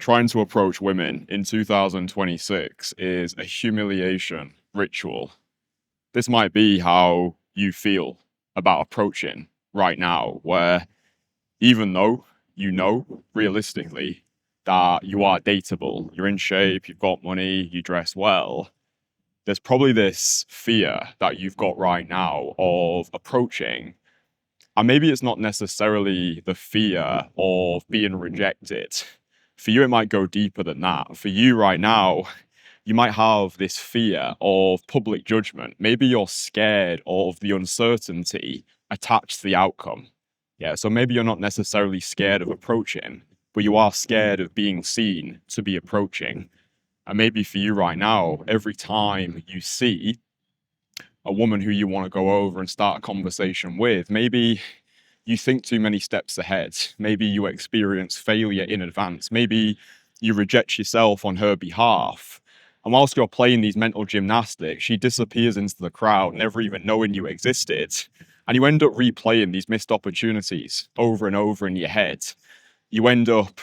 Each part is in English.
trying to approach women in 2026 is a humiliation ritual. This might be how you feel about approaching right now, where even though you know realistically that you are dateable, you're in shape, you've got money, you dress well, there's probably this fear that you've got right now of approaching. And maybe it's not necessarily the fear of being rejected. For you, it might go deeper than that. For you right now, you might have this fear of public judgment. Maybe you're scared of the uncertainty attached to the outcome. Yeah, so maybe you're not necessarily scared of approaching, but you are scared of being seen to be approaching. And maybe for you right now, every time you see a woman who you want to go over and start a conversation with, maybe you think too many steps ahead. Maybe you experience failure in advance. Maybe you reject yourself on her behalf. And whilst you're playing these mental gymnastics, she disappears into the crowd, never even knowing you existed. And you end up replaying these missed opportunities over and over in your head. You end up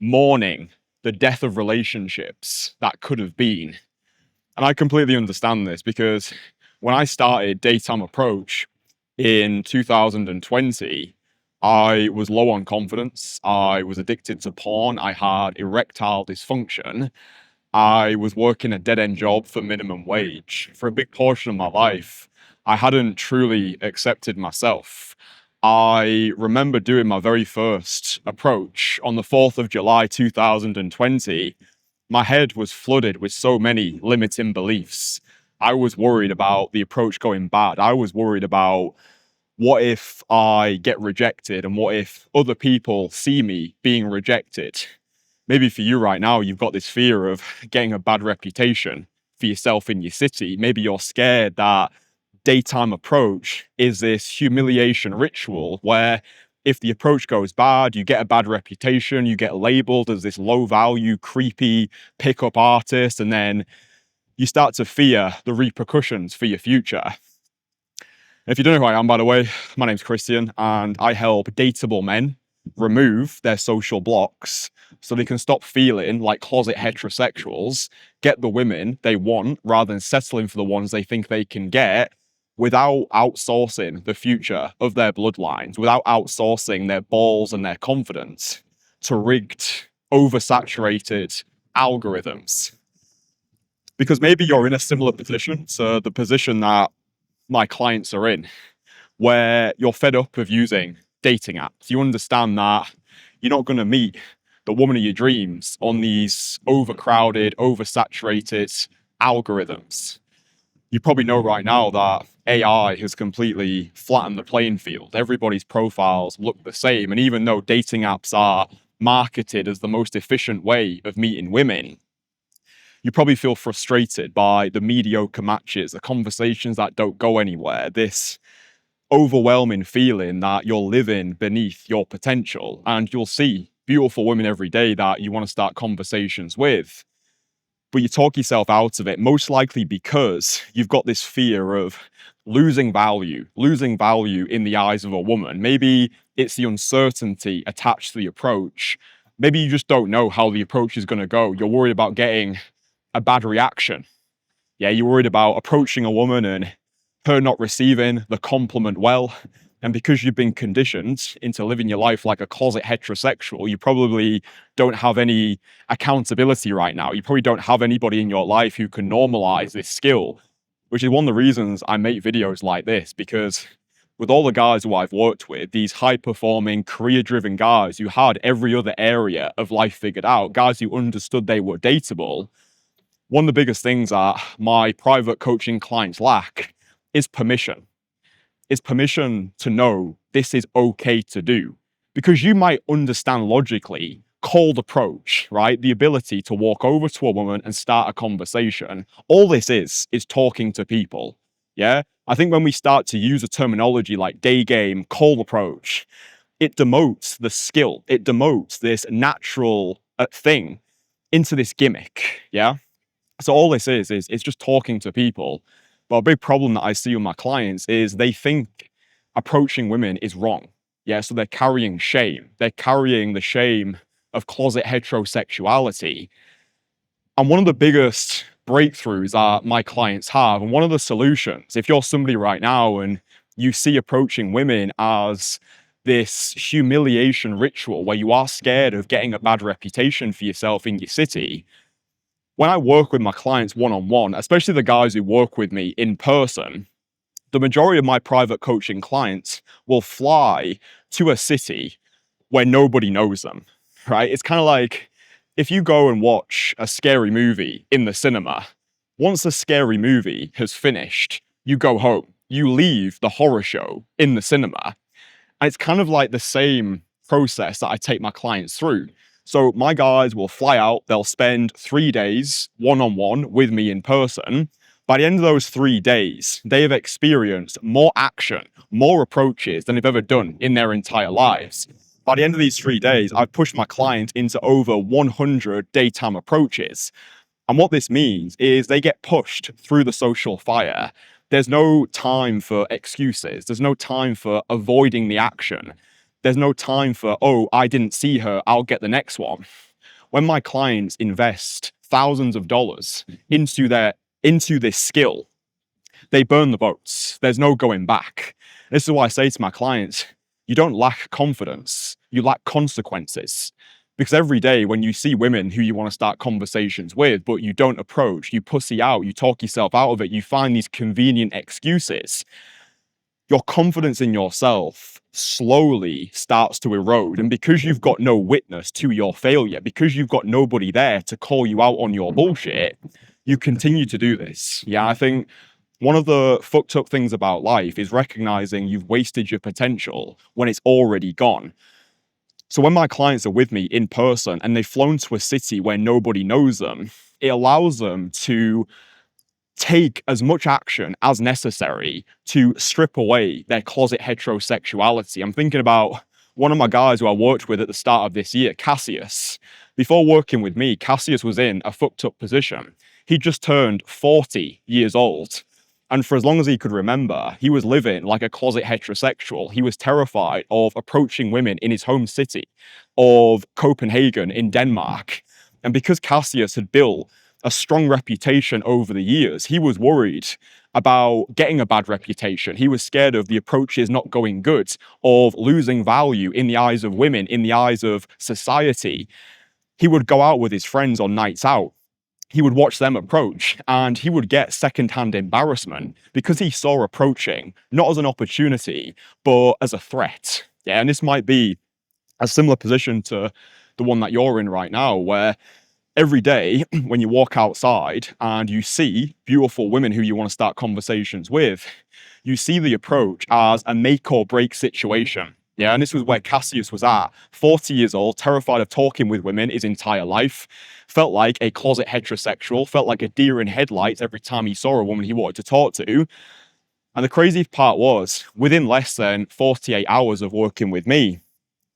mourning the death of relationships that could have been. And I completely understand this because when I started Daytime Approach in 2020, I was low on confidence. I was addicted to porn. I had erectile dysfunction. I was working a dead-end job for minimum wage. For a big portion of my life, I hadn't truly accepted myself. I remember doing my very first approach on the 4th of July 2020. My head was flooded with so many limiting beliefs. I was worried about the approach going bad. I was worried about what if I get rejected and what if other people see me being rejected? Maybe for you right now, you've got this fear of getting a bad reputation for yourself in your city. Maybe you're scared that Daytime Approach is this humiliation ritual where if the approach goes bad, you get a bad reputation, you get labeled as this low value, creepy pickup artist, and then you start to fear the repercussions for your future. If you don't know who I am, by the way, my name's Christian, and I help dateable men remove their social blocks so they can stop feeling like closet heterosexuals, get the women they want rather than settling for the ones they think they can get without outsourcing the future of their bloodlines, without outsourcing their balls and their confidence to rigged, oversaturated algorithms. Because maybe you're in a similar position to the position that my clients are in, where you're fed up of using dating apps. You understand that you're not going to meet the woman of your dreams on these overcrowded, oversaturated algorithms. You probably know right now that AI has completely flattened the playing field. Everybody's profiles look the same. And even though dating apps are marketed as the most efficient way of meeting women, you probably feel frustrated by the mediocre matches, the conversations that don't go anywhere, this overwhelming feeling that you're living beneath your potential. And you'll see beautiful women every day that you want to start conversations with, but you talk yourself out of it, most likely because you've got this fear of losing value in the eyes of a woman. Maybe it's the uncertainty attached to the approach. Maybe you just don't know how the approach is going to go. You're worried about getting a bad reaction. Yeah, you're worried about approaching a woman and her not receiving the compliment well. And because you've been conditioned into living your life like a closet heterosexual, you probably don't have any accountability right now. You probably don't have anybody in your life who can normalize this skill, which is one of the reasons I make videos like this, because with all the guys who I've worked with, these high-performing, career-driven guys who had every other area of life figured out, guys who understood they were dateable, one of the biggest things that my private coaching clients lack is permission. Is permission to know this is okay to do. Because you might understand logically cold approach, right? The ability to walk over to a woman and start a conversation. All this is talking to people. Yeah. I think when we start to use a terminology like day game, cold approach, it demotes the skill. It demotes this natural thing into this gimmick. Yeah. So all this is just talking to people. But a big problem that I see with my clients is they think approaching women is wrong. Yeah, so they're carrying shame. They're carrying the shame of closet heterosexuality. And one of the biggest breakthroughs that my clients have, and one of the solutions, if you're somebody right now and you see approaching women as this humiliation ritual where you are scared of getting a bad reputation for yourself in your city, when I work with my clients one-on-one, especially the guys who work with me in person, the majority of my private coaching clients will fly to a city where nobody knows them, right? It's kind of like if you go and watch a scary movie in the cinema, once the scary movie has finished, you go home, you leave the horror show in the cinema. And it's kind of like the same process that I take my clients through. So my guys will fly out, they'll spend 3 days one-on-one with me in person. By the end of those 3 days, they have experienced more action, more approaches than they've ever done in their entire lives. By the end of these 3 days, I've pushed my client into over 100 daytime approaches. And what this means is they get pushed through the social fire. There's no time for excuses. There's no time for avoiding the action. There's no time for, oh, I didn't see her, I'll get the next one. When my clients invest thousands of dollars into this skill, they burn the boats. There's no going back. This is why I say to my clients, you don't lack confidence, you lack consequences. Because every day when you see women who you want to start conversations with, but you don't approach, you pussy out, you talk yourself out of it, you find these convenient excuses, your confidence in yourself slowly starts to erode. And because you've got no witness to your failure, because you've got nobody there to call you out on your bullshit, you continue to do this. Yeah, I think one of the fucked up things about life is recognizing you've wasted your potential when it's already gone. So when my clients are with me in person and they've flown to a city where nobody knows them, it allows them to take as much action as necessary to strip away their closet heterosexuality. I'm thinking about one of my guys who I worked with at the start of this year, Cassius. Before working with me, Cassius was in a fucked up position. He just turned 40 years old. And for as long as he could remember, he was living like a closet heterosexual. He was terrified of approaching women in his home city of Copenhagen in Denmark. And because Cassius had built a strong reputation over the years, he was worried about getting a bad reputation. He was scared of the approaches not going good, of losing value in the eyes of women, in the eyes of society. He would go out with his friends on nights out. He would watch them approach and he would get secondhand embarrassment because he saw approaching not as an opportunity, but as a threat. Yeah, and this might be a similar position to the one that you're in right now, where every day when you walk outside and you see beautiful women who you want to start conversations with, you see the approach as a make or break situation. Yeah, and this was where Cassius was at, 40 years old, terrified of talking with women his entire life, felt like a closet heterosexual, felt like a deer in headlights every time he saw a woman he wanted to talk to. And the crazy part was, within less than 48 hours of working with me,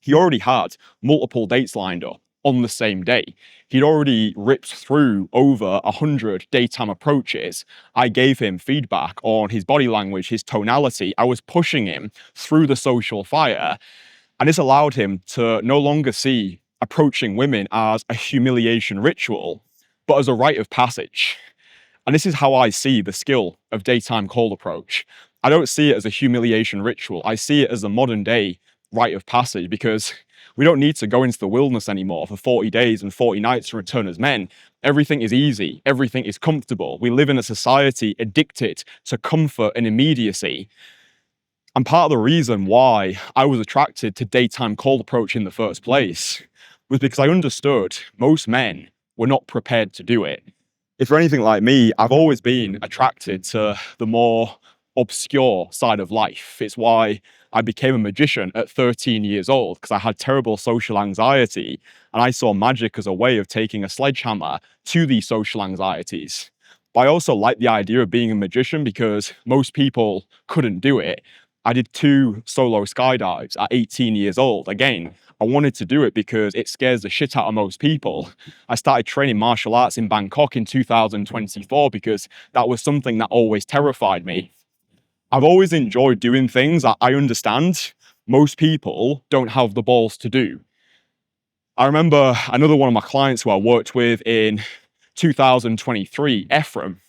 he already had multiple dates lined up on the same day. He'd already ripped through over 100 daytime approaches. I gave him feedback on his body language, his tonality. I was pushing him through the social fire. And this allowed him to no longer see approaching women as a humiliation ritual, but as a rite of passage. And this is how I see the skill of daytime cold approach. I don't see it as a humiliation ritual. I see it as a modern day rite of passage, because we don't need to go into the wilderness anymore for 40 days and 40 nights to return as men. Everything is easy. Everything is comfortable. We live in a society addicted to comfort and immediacy. And part of the reason why I was attracted to daytime cold approach in the first place was because I understood most men were not prepared to do it. If you're anything like me, I've always been attracted to the more obscure side of life. It's why I became a magician at 13 years old, because I had terrible social anxiety and I saw magic as a way of taking a sledgehammer to these social anxieties. But I also like the idea of being a magician because most people couldn't do it. I did 2 solo skydives at 18 years old. Again, I wanted to do it because it scares the shit out of most people. I started training martial arts in Bangkok in 2024 because that was something that always terrified me. I've always enjoyed doing things that I understand most people don't have the balls to do. I remember another one of my clients who I worked with in 2023, Ephraim.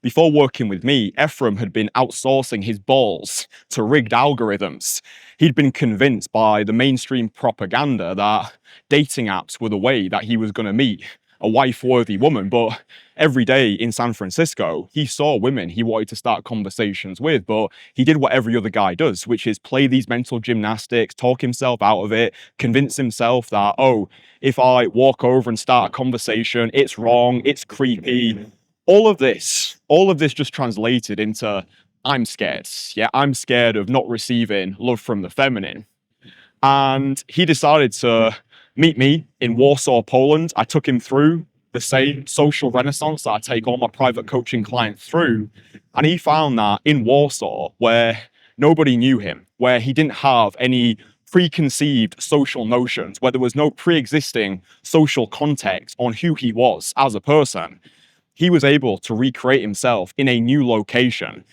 Before working with me, Ephraim had been outsourcing his balls to rigged algorithms. He'd been convinced by the mainstream propaganda that dating apps were the way that he was going to meet a wife-worthy woman. But every day in San Francisco, he saw women he wanted to start conversations with, but he did what every other guy does, which is play these mental gymnastics, talk himself out of it, convince himself that, oh, if I walk over and start a conversation, it's wrong, it's creepy. All of this just translated into I'm scared. Yeah, I'm scared of not receiving love from the feminine. And he decided to meet me in Warsaw, Poland. I took him through the same social renaissance that I take all my private coaching clients through. And he found that in Warsaw, where nobody knew him, where he didn't have any preconceived social notions, where there was no pre-existing social context on who he was as a person, he was able to recreate himself in a new location.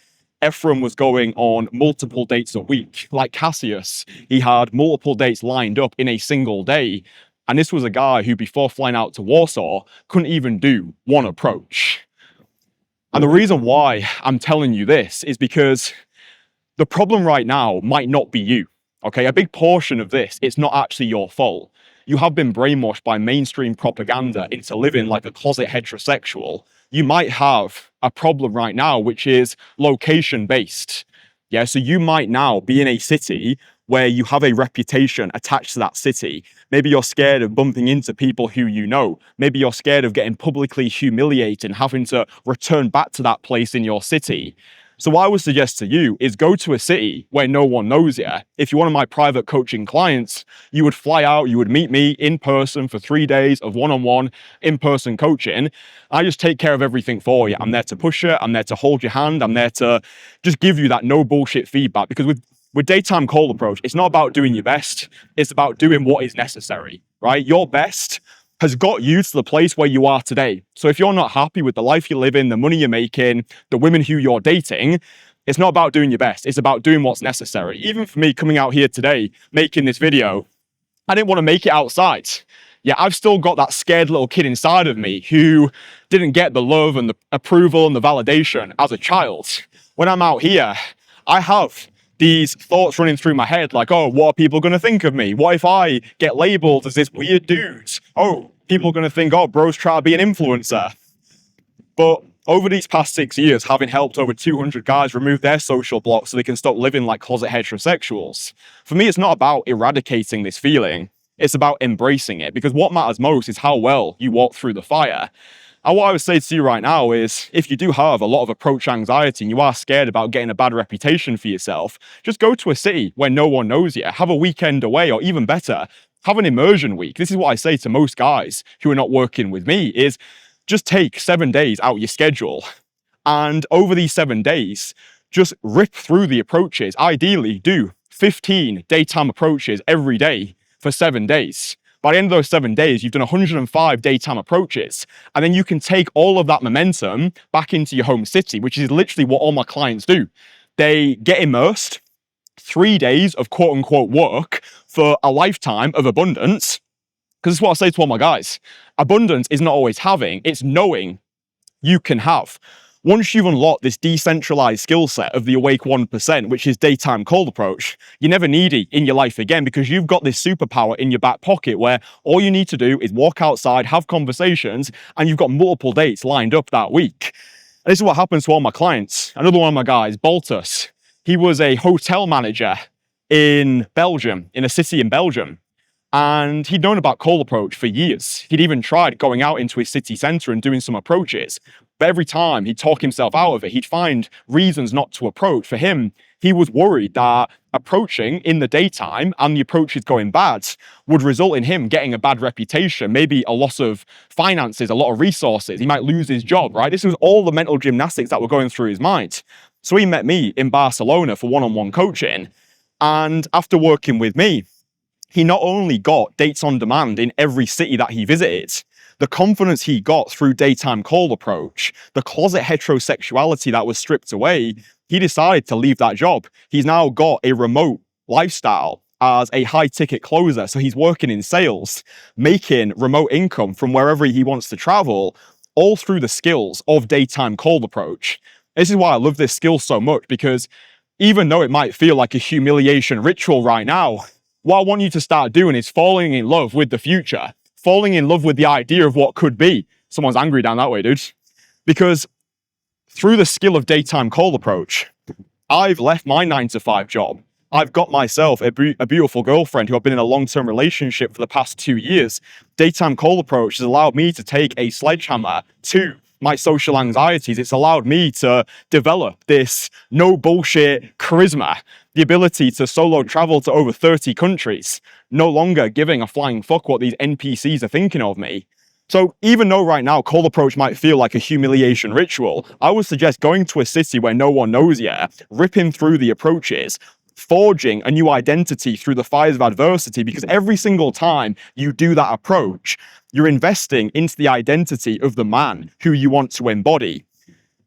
Ephraim was going on multiple dates a week. Like Cassius, he had multiple dates lined up in a single day. And this was a guy who, before flying out to Warsaw, couldn't even do one approach. And the reason why I'm telling you this is because the problem right now might not be you. Okay, a big portion of this, it's not actually your fault. You have been brainwashed by mainstream propaganda into living like a closet heterosexual. You might have a problem right now, which is location-based. Yeah, so you might now be in a city where you have a reputation attached to that city. Maybe you're scared of bumping into people who you know. Maybe you're scared of getting publicly humiliated and having to return back to that place in your city. So what I would suggest to you is go to a city where no one knows you. If you're one of my private coaching clients, you would fly out, you would meet me in person for 3 days of one-on-one in-person coaching. I just take care of everything for you. I'm there to push you. I'm there to hold your hand. I'm there to just give you that no bullshit feedback. Because with daytime cold approach, it's not about doing your best. It's about doing what is necessary, right? Your best has got you to the place where you are today. So if you're not happy with the life you live in, the money you're making, the women who you're dating, it's not about doing your best. It's about doing what's necessary. Even for me coming out here today, making this video, I didn't want to make it outside. Yeah, I've still got that scared little kid inside of me who didn't get the love and the approval and the validation as a child. When I'm out here, I have these thoughts running through my head like, oh, what are people going to think of me? What if I get labeled as this weird dude? Oh, people are going to think, oh, bro's trying to be an influencer. But over these past 6 years, having helped over 200 guys remove their social blocks so they can stop living like closet heterosexuals, for me, it's not about eradicating this feeling. It's about embracing it, because what matters most is how well you walk through the fire. And what I would say to you right now is, if you do have a lot of approach anxiety and you are scared about getting a bad reputation for yourself, just go to a city where no one knows you, have a weekend away, or even better, have an immersion week. This is what I say to most guys who are not working with me is just take 7 days out your schedule. And over these 7 days, just rip through the approaches. Ideally, do 15 daytime approaches every day for 7 days. By the end of those 7 days, you've done 105 daytime approaches. And then you can take all of that momentum back into your home city, which is literally what all my clients do. They get immersed, 3 days of quote unquote work for a lifetime of abundance. Because this is what I say to all my guys. Abundance is not always having, it's knowing you can have. Once you've unlocked this decentralized skill set of the awake 1%, which is daytime cold approach, you never need it in your life again, because you've got this superpower in your back pocket where all you need to do is walk outside, have conversations, and you've got multiple dates lined up that week. And this is what happens to all my clients. Another one of my guys, Baltus, he was a hotel manager in Belgium, in a city in Belgium. And he'd known about cold approach for years. He'd even tried going out into his city center and doing some approaches. But every time he'd talk himself out of it, he'd find reasons not to approach. For him, he was worried that approaching in the daytime and the approaches going bad would result in him getting a bad reputation, maybe a loss of finances, a lot of resources. He might lose his job, right? This was all the mental gymnastics that were going through his mind. So he met me in Barcelona for one-on-one coaching. And after working with me, he not only got dates on demand in every city that he visited, the confidence he got through daytime cold approach, the closet heterosexuality that was stripped away, he decided to leave that job. He's now got a remote lifestyle as a high ticket closer. So he's working in sales, making remote income from wherever he wants to travel, all through the skills of daytime cold approach. This is why I love this skill so much, because even though it might feel like a humiliation ritual right now, what I want you to start doing is falling in love with the future, falling in love with the idea of what could be. Someone's angry down that way, dude. Because through the skill of daytime cold approach, I've left my 9-to-5 job. I've got myself a beautiful girlfriend who I've been in a long-term relationship for the past 2 years. Daytime cold approach has allowed me to take a sledgehammer to my social anxieties. It's allowed me to develop this no bullshit charisma, the ability to solo travel to over 30 countries, no longer giving a flying fuck what these NPCs are thinking of me. So even though right now cold approach might feel like a humiliation ritual, I would suggest going to a city where no one knows yet, ripping through the approaches, forging a new identity through the fires of adversity, because every single time you do that approach, you're investing into the identity of the man who you want to embody.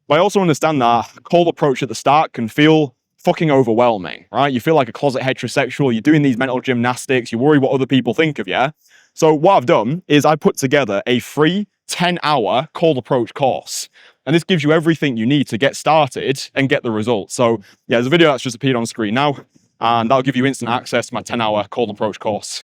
But I also understand that cold approach at the start can feel fucking overwhelming, right? You feel like a closet heterosexual, you're doing these mental gymnastics, you worry what other people think of you. So what I've done is I put together a free 10-hour cold approach course. And this gives you everything you need to get started and get the results. So yeah, there's a video that's just appeared on screen now, and that'll give you instant access to my 10-hour cold approach course.